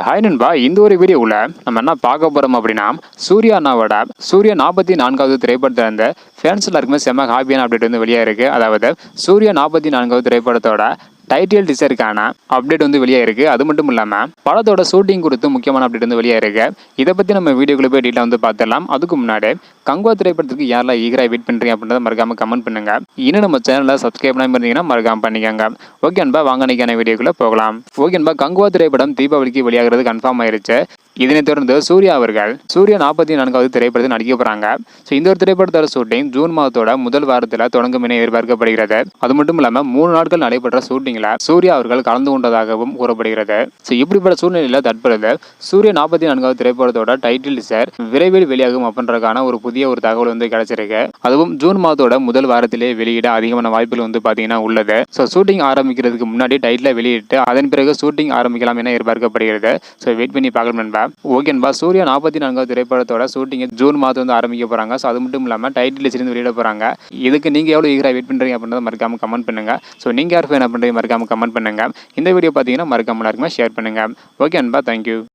Hi நண்பா, இந்த ஒரு வீடியோவில் நம்ம என்ன பார்க்க போகிறோம் அப்படின்னா, சூர்யா அண்ணாவோட சூர்யா 44வது திரைப்படத்தை வந்து ஃபேன்ஸ் எல்லாருக்குமே செம்ம ஹாப்பியான அப்டேட் வந்து வெளியாக இருக்குது. அதாவது சூர்யா 44வது திரைப்படத்தோட டைட்டில் டீசருக்கான அப்டேட் வந்து வெளியாக இருக்குது. அது மட்டும் இல்லாமல் படத்தோட ஷூட்டிங் குறித்து முக்கியமான அப்டேட் வந்து வெளியாக இருக்குது. இதை பற்றி நம்ம வீடியோக்குள்ளே போய் டீட்டெயில் வந்து பார்த்துடலாம். அதுக்கு முன்னாடி கங்குவா திரைப்படத்துக்கு யாரெல்லாம் ஈகராக வெயிட் பண்ணுறீங்க அப்படின்றத மறக்காமல் கமெண்ட் பண்ணுங்க. இன்னும் நம்ம சேனலில் சப்ஸ்கிரைப் பண்ணாமல் இருந்தீங்கன்னா மறக்காமல் பண்ணிக்கோங்க. ஓகே அன்பா, வாங்க நினைக்கான வீடியோக்குள்ளே போகலாம். ஓகே அன்பா, கங்குவா திரைப்படம் தீபாவளிக்கு வெளியாகிறது கன்ஃபார்ம் ஆயிருச்சு. இதனைத் தொடர்ந்து சூர்யா அவர்கள் சூர்யா 44வது திரைப்படத்தில் நடிக்க போகிறாங்க. ஸோ இந்த ஒரு திரைப்படத்தோட ஷூட்டிங் ஜூன் மாதத்தோட முதல் வாரத்தில் தொடங்கும் என எதிர்பார்க்கப்படுகிறது. அது மட்டும் இல்லாமல் 3 நாட்கள் நடைபெற்ற ஷூட்டிங்கில் சூர்யா அவர்கள் கலந்து கொண்டதாகவும் கூறப்படுகிறது. ஸோ இப்படிப்பட்ட சூழ்நிலையில் தற்பொழுது சூர்யா 44வது திரைப்படத்தோட டைட்டில் டீசர் விரைவில் வெளியாகும் அப்படின்றதுக்கான ஒரு புதிய ஒரு தகவல் வந்து கிடைச்சிருக்கு. அதுவும் ஜூன் மாதத்தோட முதல் வாரத்திலே வெளியிட அதிகமான வாய்ப்புகள் வந்து பார்த்தீங்கன்னா உள்ளது. ஸோ ஷூட்டிங் ஆரம்பிக்கிறதுக்கு முன்னாடி டைட்டில் வெளியிட்டு அதன் பிறகு ஷூட்டிங் ஆரம்பிக்கலாம் என எதிர்பார்க்கப்படுகிறது. ஸோ வெயிட் பண்ணி பார்க்கலாம் நண்பா. ஓகேன்பா, சூர்யா 44வது திரைப்படத்தோட ஷூட்டிங் ஜூன் மாதம் வந்து ஆரம்பிக்க போறாங்க. ஸோ அது மட்டும் இல்லாமல் டைட்டில் டீசர் வெளியிட போறாங்க. இதுக்கு நீங்க எவ்வளவு ஈகரா வெயிட் பண்றீங்க அப்படின்றத மறக்காம கமெண்ட் பண்ணுங்க. ஸோ நீங்க யார் ஃபேன் அப்படின்றத மறக்காம கமெண்ட் பண்ணுங்க. இந்த வீடியோ பார்த்தீங்கன்னா மறக்காம எல்லாருக்குமே ஷேர் பண்ணுங்க. ஓகே அன்பா, தேங்க்யூ.